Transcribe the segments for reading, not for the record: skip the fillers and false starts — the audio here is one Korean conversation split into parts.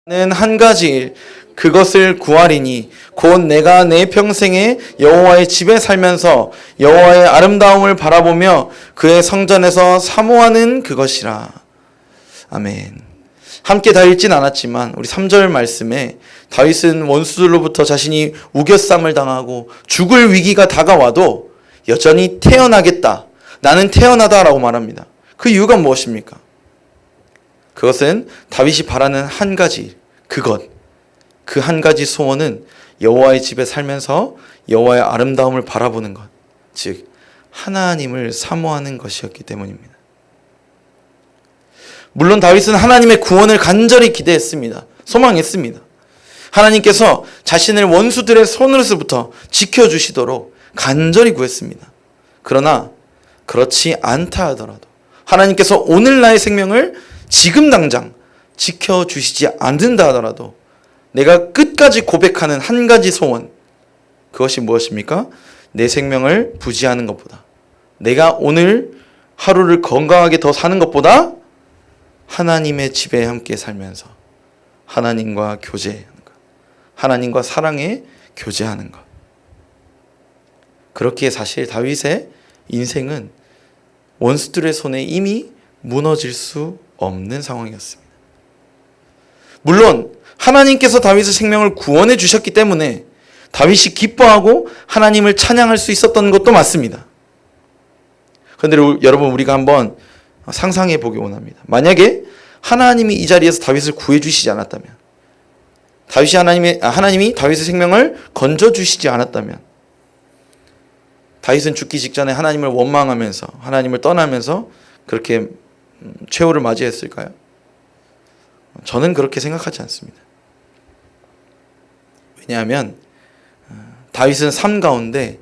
는 한 가지 일, 그것을 구하리니 곧 내가 내 평생에 여호와의 집에 살면서 여호와의 아름다움을 바라보며 그의 성전에서 사모하는 그것이라. 아멘. 함께 다 읽진 않았지만 우리 3절 말씀에 다윗은 원수들로부터 자신이 우겨쌈을 당하고 죽을 위기가 다가와도 여전히 태어나겠다, 나는 태어나다라고 말합니다. 그 이유가 무엇입니까? 그것은 다윗이 바라는 한 가지, 그 한 가지 소원은 여호와의 집에 살면서 여호와의 아름다움을 바라보는 것, 즉 하나님을 사모하는 것이었기 때문입니다. 물론 다윗은 하나님의 구원을 간절히 기대했습니다. 소망했습니다. 하나님께서 자신을 원수들의 손으로부터 지켜주시도록 간절히 구했습니다. 그러나 그렇지 않다 하더라도 하나님께서 오늘 나의 생명을 지금 당장 지켜주시지 않는다 하더라도 내가 끝까지 고백하는 한 가지 소원, 그것이 무엇입니까? 내 생명을 부지하는 것보다, 내가 오늘 하루를 건강하게 더 사는 것보다 하나님의 집에 함께 살면서 하나님과 교제하는 것, 하나님과 사랑에 교제하는 것. 그렇기에 사실 다윗의 인생은 원수들의 손에 이미 무너질 수 없는 상황이었습니다. 물론 하나님께서 다윗의 생명을 구원해 주셨기 때문에 다윗이 기뻐하고 하나님을 찬양할 수 있었던 것도 맞습니다. 그런데 여러분, 우리가 한번 상상해 보기 원합니다. 만약에 하나님이 이 자리에서 다윗을 구해 주시지 않았다면, 하나님이 다윗의 생명을 건져 주시지 않았다면, 다윗은 죽기 직전에 하나님을 원망하면서 하나님을 떠나면서 그렇게 최후를 맞이했을까요? 저는 그렇게 생각하지 않습니다. 왜냐하면 다윗은 삶 가운데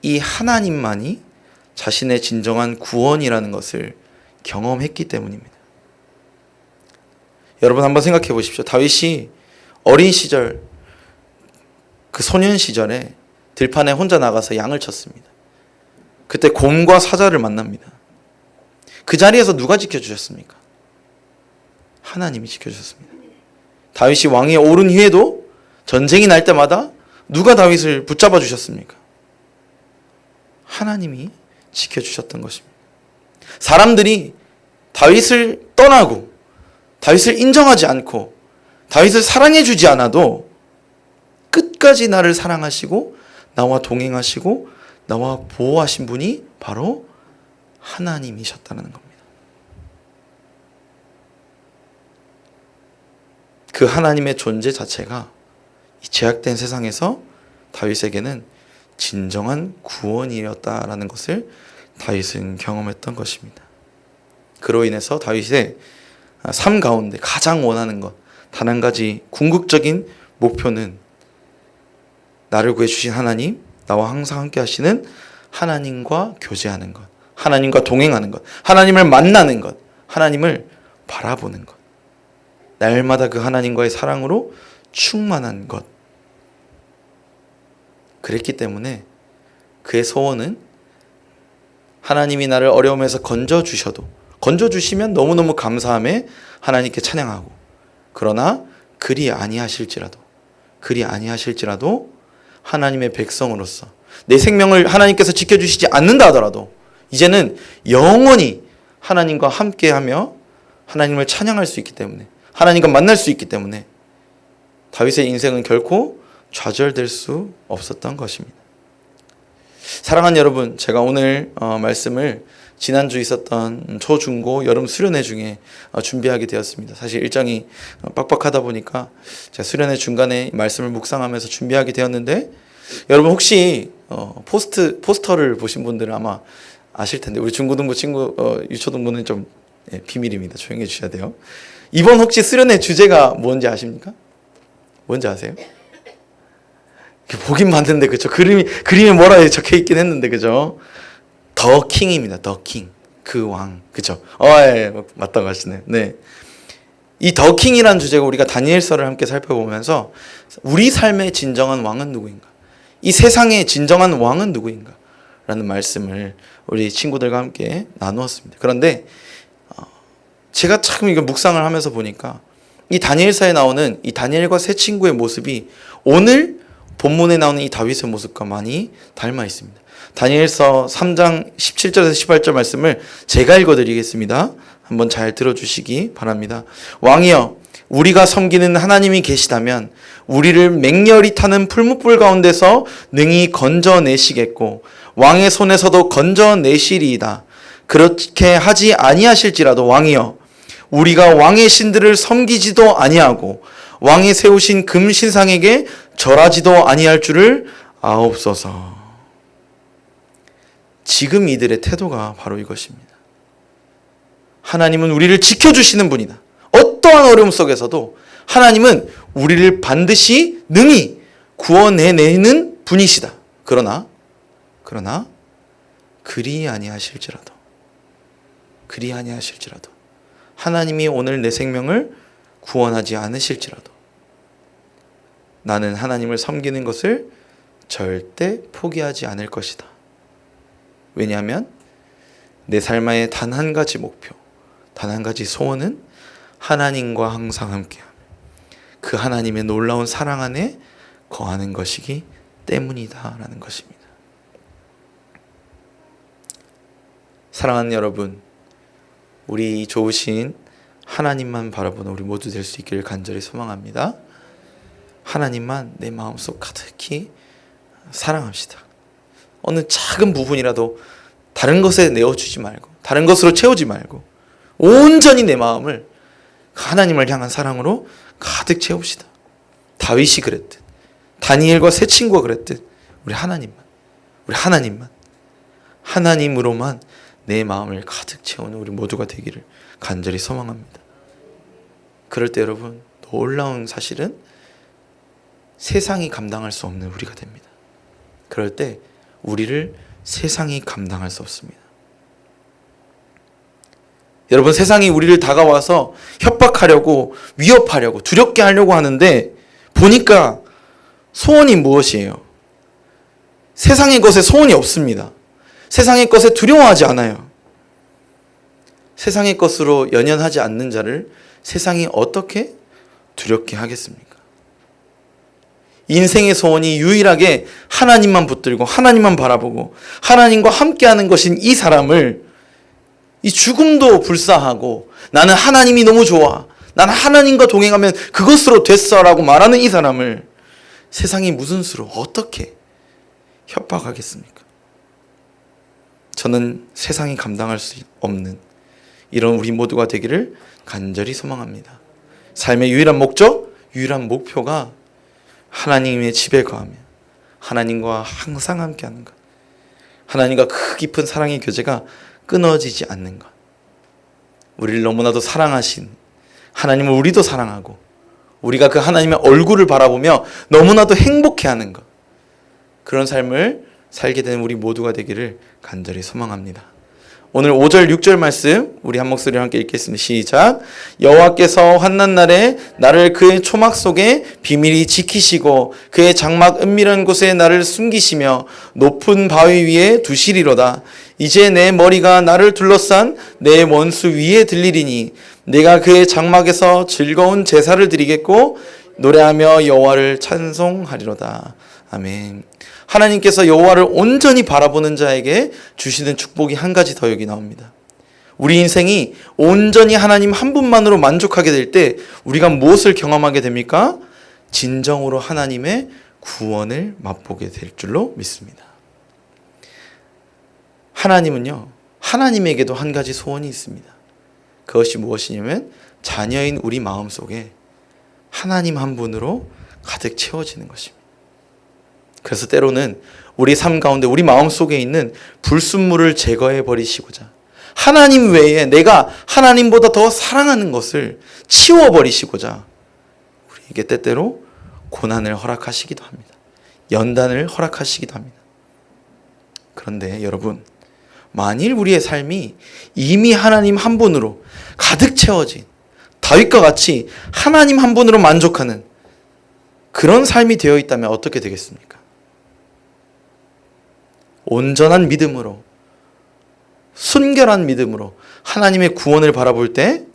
이 하나님만이 자신의 진정한 구원이라는 것을 경험했기 때문입니다. 여러분 한번 생각해 보십시오. 다윗이 어린 시절, 그 소년 시절에 들판에 혼자 나가서 양을 쳤습니다. 그때 곰과 사자를 만납니다. 그 자리에서 누가 지켜주셨습니까? 하나님이 지켜주셨습니다. 다윗이 왕위에 오른 후에도 전쟁이 날 때마다 누가 다윗을 붙잡아 주셨습니까? 하나님이 지켜주셨던 것입니다. 사람들이 다윗을 떠나고 다윗을 인정하지 않고 다윗을 사랑해 주지 않아도 끝까지 나를 사랑하시고 나와 동행하시고 나와 보호하신 분이 바로 하나님이셨다는 겁니다. 그 하나님의 존재 자체가 이 제약된 세상에서 다윗에게는 진정한 구원이었다라는 것을 다윗은 경험했던 것입니다. 그로 인해서 다윗의 삶 가운데 가장 원하는 것, 단 한 가지 궁극적인 목표는 나를 구해주신 하나님, 나와 항상 함께 하시는 하나님과 교제하는 것, 하나님과 동행하는 것, 하나님을 만나는 것, 하나님을 바라보는 것, 날마다 그 하나님과의 사랑으로 충만한 것. 그랬기 때문에 그의 소원은 하나님이 나를 어려움에서 건져주시면 너무너무 감사함에 하나님께 찬양하고, 그러나 그리 아니하실지라도 하나님의 백성으로서 내 생명을 하나님께서 지켜주시지 않는다 하더라도 이제는 영원히 하나님과 함께하며 하나님을 찬양할 수 있기 때문에, 하나님과 만날 수 있기 때문에 다윗의 인생은 결코 좌절될 수 없었던 것입니다. 사랑하는 여러분, 제가 오늘 말씀을 지난주 있었던 초중고 여름 수련회 중에 준비하게 되었습니다. 사실 일정이 빡빡하다 보니까 제가 수련회 중간에 말씀을 묵상하면서 준비하게 되었는데, 여러분 혹시 포스터를 보신 분들은 아마 아실 텐데, 우리 중고등부 친구, 유초등부는 좀 비밀입니다. 조용히 해주셔야 돼요. 이번 혹시 수련회 주제가 뭔지 아십니까? 뭔지 아세요? 보긴 봤는데, 그쵸? 그림에 뭐라 적혀 있긴 했는데, 그죠? 더 킹입니다. 더 킹. 그 왕. 그죠? 예, 맞다고 하시네요. 네. 이 더 킹이라는 주제가 우리가 다니엘서를 함께 살펴보면서 우리 삶의 진정한 왕은 누구인가? 이 세상의 진정한 왕은 누구인가? 라는 말씀을 우리 친구들과 함께 나누었습니다. 그런데 제가 참 이거 묵상을 하면서 보니까 이 다니엘서에 나오는 이 다니엘과 세 친구의 모습이 오늘 본문에 나오는 이 다윗의 모습과 많이 닮아 있습니다. 다니엘서 3장 17절에서 18절 말씀을 제가 읽어드리겠습니다. 한번 잘 들어주시기 바랍니다. 왕이여, 우리가 섬기는 하나님이 계시다면 우리를 맹렬히 타는 풀무불 가운데서 능히 건져내시겠고 왕의 손에서도 건져내시리이다. 그렇게 하지 아니하실지라도 왕이여, 우리가 왕의 신들을 섬기지도 아니하고 왕이 세우신 금신상에게 절하지도 아니할 줄을 아옵소서. 지금 이들의 태도가 바로 이것입니다. 하나님은 우리를 지켜주시는 분이다. 어떠한 어려움 속에서도 하나님은 우리를 반드시 능히 구원해내는 분이시다. 그러나 그리 아니하실지라도 하나님이 오늘 내 생명을 구원하지 않으실지라도 나는 하나님을 섬기는 것을 절대 포기하지 않을 것이다. 왜냐하면 내 삶의 단 한 가지 목표, 단 한 가지 소원은 하나님과 항상 함께하며 그 하나님의 놀라운 사랑 안에 거하는 것이기 때문이다라는 것입니다. 사랑하는 여러분, 우리 좋으신 하나님만 바라보는 우리 모두 될 수 있기를 간절히 소망합니다. 하나님만 내 마음속 가득히 사랑합시다. 어느 작은 부분이라도 다른 것에 내어주지 말고, 다른 것으로 채우지 말고 온전히 내 마음을 하나님을 향한 사랑으로 가득 채웁시다. 다윗이 그랬듯, 다니엘과 세 친구가 그랬듯 우리 하나님으로만 내 마음을 가득 채우는 우리 모두가 되기를 간절히 소망합니다. 그럴 때 여러분, 놀라운 사실은 세상이 감당할 수 없는 우리가 됩니다. 그럴 때 우리를 세상이 감당할 수 없습니다. 여러분, 세상이 우리를 다가와서 협박하려고, 위협하려고, 두렵게 하려고 하는데 보니까 소원이 무엇이에요? 세상의 것에 소원이 없습니다. 세상의 것에 두려워하지 않아요. 세상의 것으로 연연하지 않는 자를 세상이 어떻게 두렵게 하겠습니까? 인생의 소원이 유일하게 하나님만 붙들고 하나님만 바라보고 하나님과 함께하는 것인 이 사람을, 이 죽음도 불사하고 나는 하나님이 너무 좋아, 나는 하나님과 동행하면 그것으로 됐어 라고 말하는 이 사람을 세상이 무슨 수로 어떻게 협박하겠습니까? 저는 세상이 감당할 수 없는 이런 우리 모두가 되기를 간절히 소망합니다. 삶의 유일한 목적, 유일한 목표가 하나님의 집에 거하며 하나님과 항상 함께하는 것, 하나님과 그 깊은 사랑의 교제가 끊어지지 않는 것, 우리를 너무나도 사랑하신 하나님을 우리도 사랑하고 우리가 그 하나님의 얼굴을 바라보며 너무나도 행복해하는 것, 그런 삶을 살게 되는 우리 모두가 되기를 간절히 소망합니다. 오늘 5절 6절 말씀 우리 한 목소리로 함께 읽겠습니다. 시작. 여호와께서 환난 날에 나를 그의 초막 속에 비밀히 지키시고 그의 장막 은밀한 곳에 나를 숨기시며 높은 바위 위에 두시리로다. 이제 내 머리가 나를 둘러싼 내 원수 위에 들리리니 내가 그의 장막에서 즐거운 제사를 드리겠고 노래하며 여호와를 찬송하리로다. 아멘. 하나님께서 여호와를 온전히 바라보는 자에게 주시는 축복이 한 가지 더 여기 나옵니다. 우리 인생이 온전히 하나님 한 분만으로 만족하게 될 때 우리가 무엇을 경험하게 됩니까? 진정으로 하나님의 구원을 맛보게 될 줄로 믿습니다. 하나님은요, 하나님에게도 한 가지 소원이 있습니다. 그것이 무엇이냐면 자녀인 우리 마음속에 하나님 한 분으로 가득 채워지는 것입니다. 그래서 때로는 우리 삶 가운데 우리 마음속에 있는 불순물을 제거해 버리시고자 하나님 외에 내가 하나님보다 더 사랑하는 것을 치워버리시고자 우리에게 때때로 고난을 허락하시기도 합니다. 연단을 허락하시기도 합니다. 그런데 여러분, 만일 우리의 삶이 이미 하나님 한 분으로 가득 채워진 다윗과 같이 하나님 한 분으로 만족하는 그런 삶이 되어 있다면 어떻게 되겠습니까? 온전한 믿음으로, 순결한 믿음으로 하나님의 구원을 바라볼 때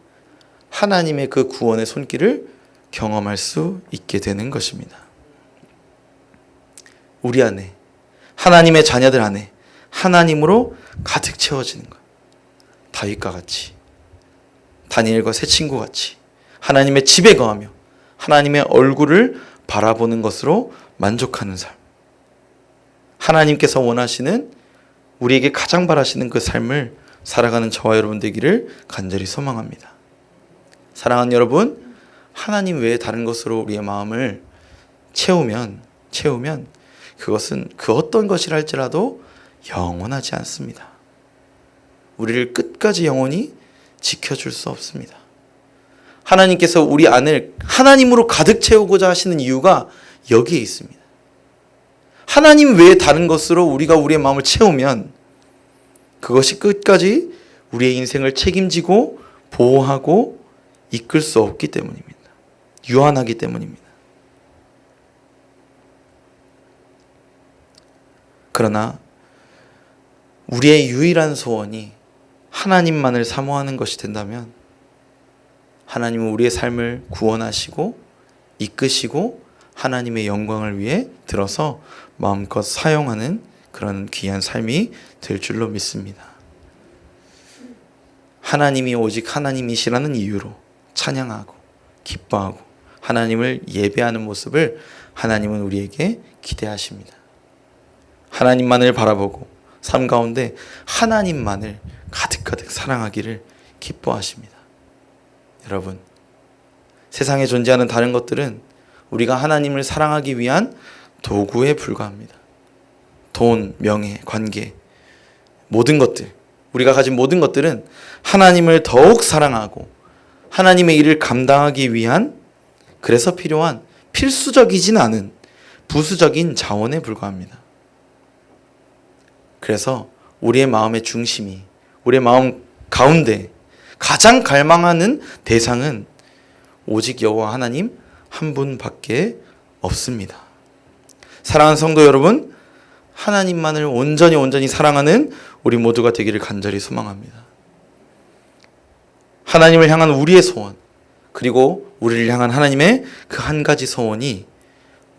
하나님의 그 구원의 손길을 경험할 수 있게 되는 것입니다. 우리 안에, 하나님의 자녀들 안에 하나님으로 가득 채워지는 것. 다윗과 같이, 다니엘과 세 친구 같이 하나님의 집에 거하며 하나님의 얼굴을 바라보는 것으로 만족하는 삶. 하나님께서 원하시는, 우리에게 가장 바라시는 그 삶을 살아가는 저와 여러분 되기를 간절히 소망합니다. 사랑하는 여러분, 하나님 외에 다른 것으로 우리의 마음을 채우면 그것은 그 어떤 것이라 할지라도 영원하지 않습니다. 우리를 끝까지 영원히 지켜줄 수 없습니다. 하나님께서 우리 안을 하나님으로 가득 채우고자 하시는 이유가 여기에 있습니다. 하나님 외에 다른 것으로 우리가 우리의 마음을 채우면 그것이 끝까지 우리의 인생을 책임지고 보호하고 이끌 수 없기 때문입니다. 유한하기 때문입니다. 그러나 우리의 유일한 소원이 하나님만을 사모하는 것이 된다면 하나님은 우리의 삶을 구원하시고 이끄시고 하나님의 영광을 위해 들어서 마음껏 사용하는 그런 귀한 삶이 될 줄로 믿습니다. 하나님이 오직 하나님이시라는 이유로 찬양하고 기뻐하고 하나님을 예배하는 모습을 하나님은 우리에게 기대하십니다. 하나님만을 바라보고 삶 가운데 하나님만을 가득가득 사랑하기를 기뻐하십니다. 여러분, 세상에 존재하는 다른 것들은 우리가 하나님을 사랑하기 위한 도구에 불과합니다. 돈, 명예, 관계, 모든 것들, 우리가 가진 모든 것들은 하나님을 더욱 사랑하고 하나님의 일을 감당하기 위한, 그래서 필요한 필수적이진 않은 부수적인 자원에 불과합니다. 그래서 우리의 마음의 중심이, 우리의 마음 가운데 가장 갈망하는 대상은 오직 여호와 하나님 한 분밖에 없습니다. 사랑하는 성도 여러분, 하나님만을 온전히 사랑하는 우리 모두가 되기를 간절히 소망합니다. 하나님을 향한 우리의 소원, 그리고 우리를 향한 하나님의 그 한 가지 소원이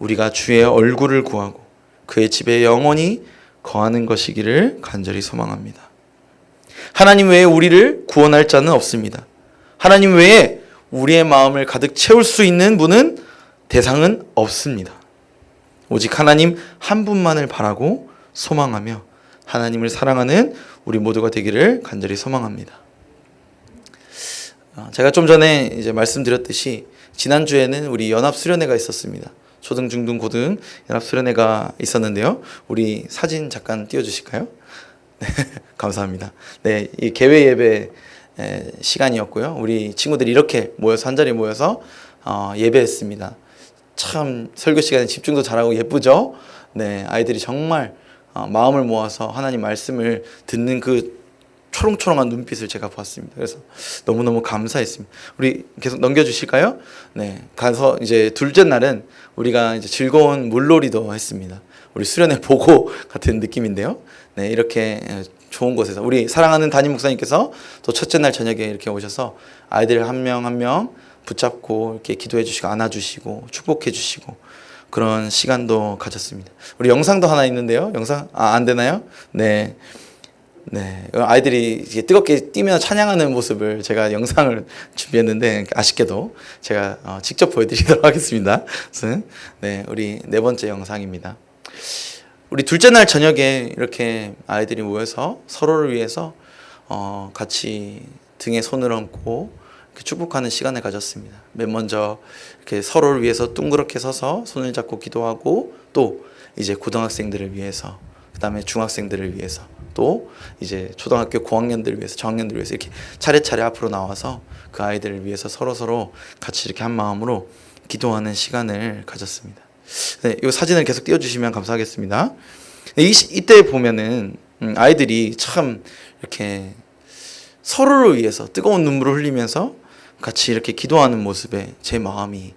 우리가 주의 얼굴을 구하고 그의 집에 영원히 거하는 것이기를 간절히 소망합니다. 하나님 외에 우리를 구원할 자는 없습니다. 하나님 외에 우리의 마음을 가득 채울 수 있는 분은, 대상은 없습니다. 오직 하나님 한 분만을 바라고 소망하며 하나님을 사랑하는 우리 모두가 되기를 간절히 소망합니다. 제가 좀 전에 이제 말씀드렸듯이 지난주에는 우리 연합수련회가 있었습니다. 초등, 중등, 고등 연합수련회가 있었는데요. 우리 사진 잠깐 띄워주실까요? 네, 감사합니다. 네, 이 개회 예배 시간이었고요. 우리 친구들이 이렇게 모여서 한 자리에 모여서 예배했습니다. 참 설교 시간에 집중도 잘하고 예쁘죠? 네, 아이들이 정말 마음을 모아서 하나님 말씀을 듣는 그 초롱초롱한 눈빛을 제가 보았습니다. 그래서 너무너무 감사했습니다. 우리 계속 넘겨주실까요? 네, 가서 이제 둘째 날은 우리가 이제 즐거운 물놀이도 했습니다. 우리 수련회 보고 같은 느낌인데요. 네, 이렇게 좋은 곳에서 우리 사랑하는 담임 목사님께서 또 첫째 날 저녁에 이렇게 오셔서 아이들 한 명 한 명 붙잡고 이렇게 기도해 주시고 안아주시고 축복해 주시고 그런 시간도 가졌습니다. 우리 영상도 하나 있는데요. 영상 안 되나요? 네. 네, 아이들이 뜨겁게 뛰며 찬양하는 모습을 제가 영상을 준비했는데 아쉽게도 제가 직접 보여드리도록 하겠습니다. 네, 우리 네 번째 영상입니다. 우리 둘째 날 저녁에 이렇게 아이들이 모여서 서로를 위해서 같이 등에 손을 얹고 축복하는 시간을 가졌습니다. 맨 먼저 이렇게 서로를 위해서 둥그렇게 서서 손을 잡고 기도하고, 또 이제 고등학생들을 위해서, 그 다음에 중학생들을 위해서, 또 이제 초등학교 고학년들을 위해서, 저학년들을 위해서 이렇게 차례차례 앞으로 나와서 그 아이들을 위해서 서로 같이 이렇게 한 마음으로 기도하는 시간을 가졌습니다. 네, 이 사진을 계속 띄워주시면 감사하겠습니다. 이때 보면은 아이들이 참 이렇게 서로를 위해서 뜨거운 눈물을 흘리면서 같이 이렇게 기도하는 모습에 제 마음이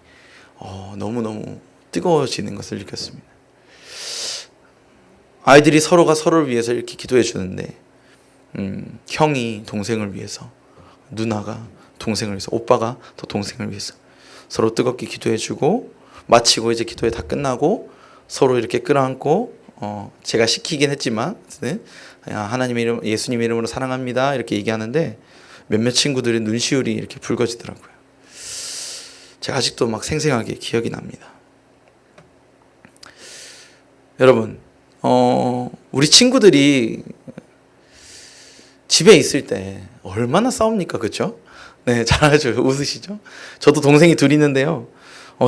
너무너무 뜨거워지는 것을 느꼈습니다. 아이들이 서로가 서로를 위해서 이렇게 기도해 주는데 형이 동생을 위해서, 누나가 동생을 위해서, 오빠가 더 동생을 위해서 서로 뜨겁게 기도해주고, 마치고 이제 기도회 다 끝나고 서로 이렇게 끌어안고, 제가 시키긴 했지만 하나님의 이름, 예수님 이름으로 사랑합니다 이렇게 얘기하는데 몇몇 친구들이 눈시울이 이렇게 붉어지더라고요. 제가 아직도 막 생생하게 기억이 납니다. 여러분, 우리 친구들이 집에 있을 때 얼마나 싸웁니까? 그렇죠? 네, 잘 알죠. 웃으시죠? 저도 동생이 둘 있는데요.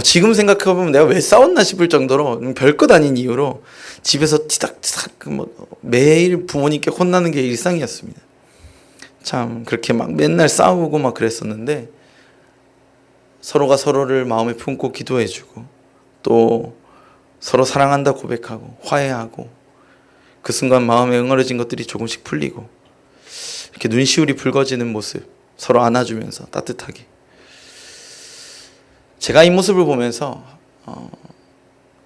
지금 생각해보면 내가 왜 싸웠나 싶을 정도로 별것 아닌 이유로 집에서 티닥티닥 매일 부모님께 혼나는 게 일상이었습니다. 참 그렇게 막 맨날 싸우고 막 그랬었는데, 서로가 서로를 마음에 품고 기도해주고 또 서로 사랑한다 고백하고 화해하고, 그 순간 마음에 응어려진 것들이 조금씩 풀리고 이렇게 눈시울이 붉어지는 모습, 서로 안아주면서 따뜻하게. 제가 이 모습을 보면서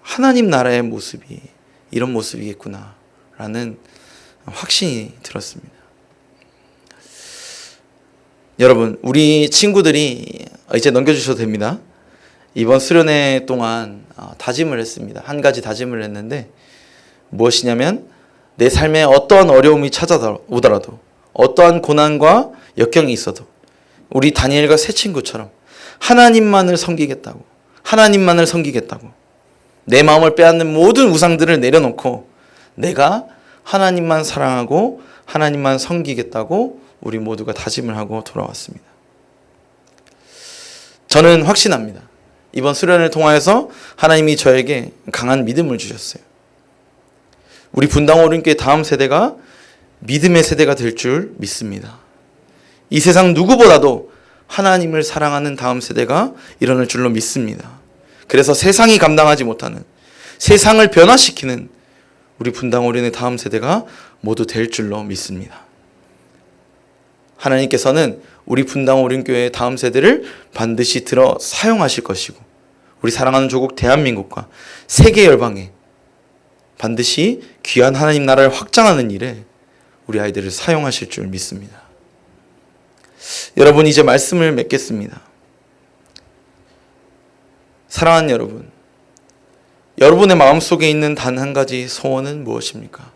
하나님 나라의 모습이 이런 모습이겠구나 라는 확신이 들었습니다. 여러분, 우리 친구들이 이제 넘겨주셔도 됩니다. 이번 수련회 동안 다짐을 했습니다. 한 가지 다짐을 했는데, 무엇이냐면 내 삶에 어떠한 어려움이 찾아오더라도, 어떠한 고난과 역경이 있어도 우리 다니엘과 세 친구처럼 하나님만을 섬기겠다고, 하나님만을 섬기겠다고, 내 마음을 빼앗는 모든 우상들을 내려놓고 내가 하나님만 사랑하고 하나님만 섬기겠다고 우리 모두가 다짐을 하고 돌아왔습니다. 저는 확신합니다. 이번 수련을 통하여서 하나님이 저에게 강한 믿음을 주셨어요. 우리 분당 오륜교회 다음 세대가 믿음의 세대가 될 줄 믿습니다. 이 세상 누구보다도 하나님을 사랑하는 다음 세대가 일어날 줄로 믿습니다. 그래서 세상이 감당하지 못하는, 세상을 변화시키는 우리 분당 오륜의 다음 세대가 모두 될 줄로 믿습니다. 하나님께서는 우리 분당 오륜교회의 다음 세대를 반드시 들어 사용하실 것이고, 우리 사랑하는 조국 대한민국과 세계 열방에 반드시 귀한 하나님 나라를 확장하는 일에 우리 아이들을 사용하실 줄 믿습니다. 여러분, 이제 말씀을 맺겠습니다. 사랑하는 여러분, 여러분의 마음속에 있는 단 한 가지 소원은 무엇입니까?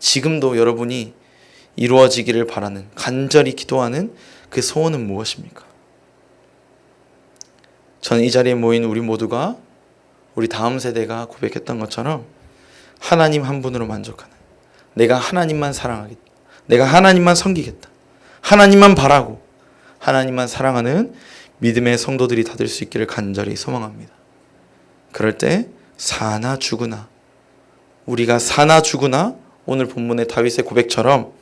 지금도 여러분이 이루어지기를 바라는, 간절히 기도하는 그 소원은 무엇입니까? 저는 이 자리에 모인 우리 모두가, 우리 다음 세대가 고백했던 것처럼 하나님 한 분으로 만족하는, 내가 하나님만 사랑하겠다, 내가 하나님만 섬기겠다, 하나님만 바라고 하나님만 사랑하는 믿음의 성도들이 다 될 수 있기를 간절히 소망합니다. 그럴 때 사나 죽으나, 우리가 사나 죽으나 오늘 본문의 다윗의 고백처럼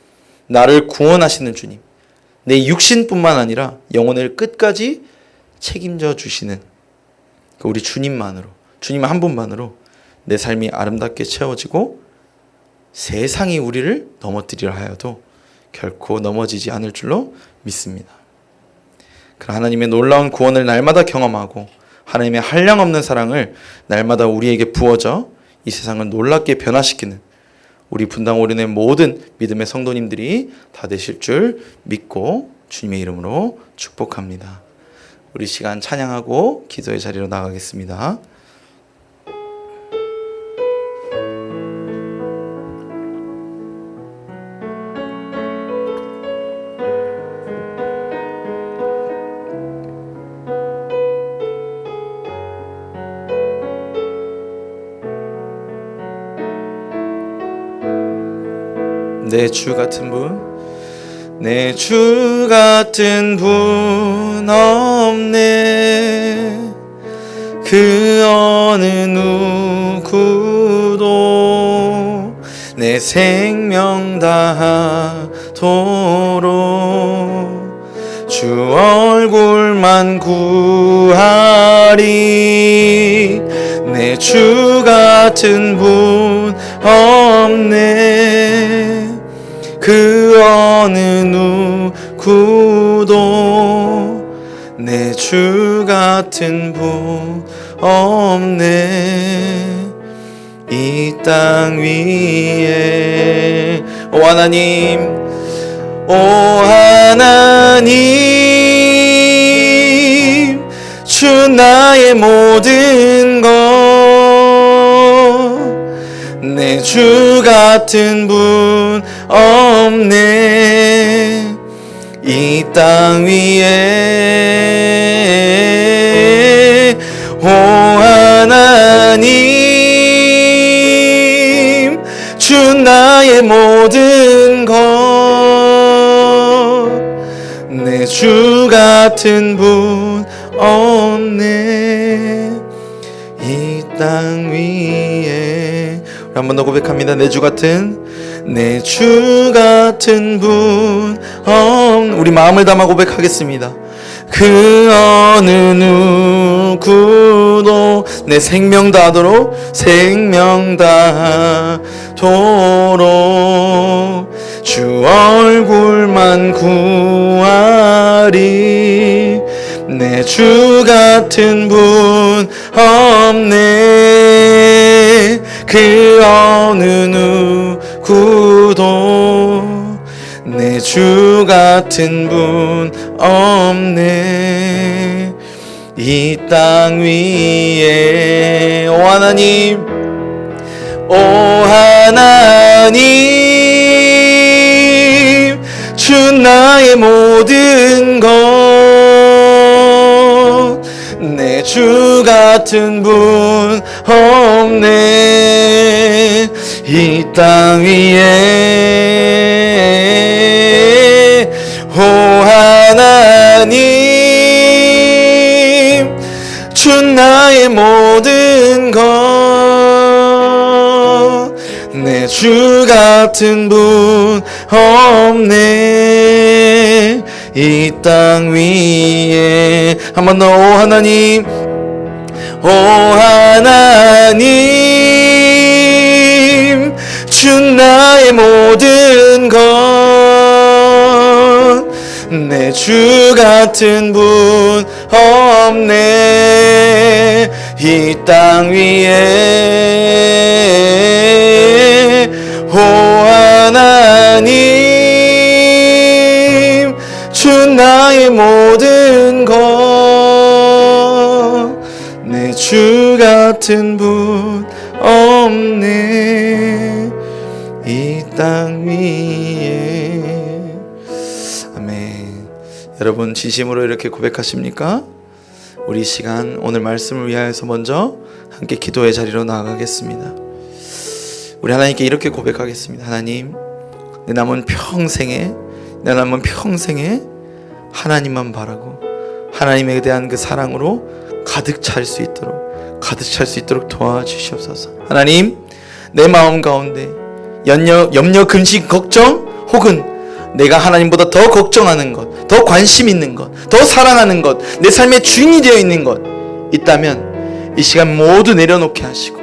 나를 구원하시는 주님, 내 육신뿐만 아니라 영혼을 끝까지 책임져 주시는 그 우리 주님만으로, 주님 한 분만으로 내 삶이 아름답게 채워지고 세상이 우리를 넘어뜨리려 하여도 결코 넘어지지 않을 줄로 믿습니다. 그 하나님의 놀라운 구원을 날마다 경험하고 하나님의 한량없는 사랑을 날마다 우리에게 부어져 이 세상을 놀랍게 변화시키는 우리 분당 오륜의 모든 믿음의 성도님들이 다 되실 줄 믿고 주님의 이름으로 축복합니다. 우리 시간 찬양하고 기도의 자리로 나가겠습니다. 내 주 같은 분, 내 주 같은 분 없네. 그 어느 누구도 내 생명 다하도록 주 얼굴만 구하리. 내 주 같은 분 없네. 그 어느 누구도 내 주 같은 분 없네. 이 땅 위에 오 하나님, 오 하나님 주 나의 모든 것 내 주 같은 분 없네 이 땅 위에 오 하나님 주 나의 모든 것 내 주 같은 분 없네 이 땅 위에 우리 한 번 더 고백합니다. 내 주 같은 분 우리 마음을 담아 고백하겠습니다. 그 어느 누구도 내 생명 다하도록 주 얼굴만 구하리 내 주 같은 분 없네 그 어느 누구도 내 주 같은 분 없네 이 땅 위에 오 하나님 주 나의 모든 것 내 주 같은 분 없네 이 땅 위에 오 하나님 주 나의 모든 것 내 주 같은 분 없네 이 땅 위에 한 번 더 오 하나님 주 나의 모든 것 내 주 같은 분 없네 이 땅 위에 오 하나님 주 나의 모든 것 내 주 같은 분 없네 이 땅 위에 아멘. 여러분 진심으로 이렇게 고백하십니까? 우리 시간 오늘 말씀을 위하여서 먼저 함께 기도의 자리로 나아가겠습니다. 우리 하나님께 이렇게 고백하겠습니다. 하나님 내 남은 평생에 하나님만 바라고 하나님에 대한 그 사랑으로 가득 찰 수 있도록 도와주시옵소서. 하나님 내 마음 가운데 염려, 근심, 걱정 혹은 내가 하나님보다 더 걱정하는 것, 더 관심 있는 것, 더 사랑하는 것, 내 삶의 주인이 되어 있는 것 있다면 이 시간 모두 내려놓게 하시고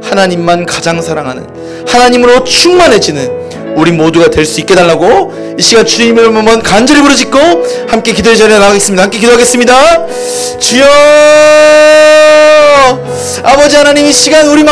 하나님만 가장 사랑하는 하나님으로 충만해지는 우리 모두가 될 수 있게 달라고 이 시간 주님을 한번 간절히 부르짖고 함께 기도의 자리에 나가겠습니다. 함께 기도하겠습니다. 주여 아버지 하나님 이 시간 우리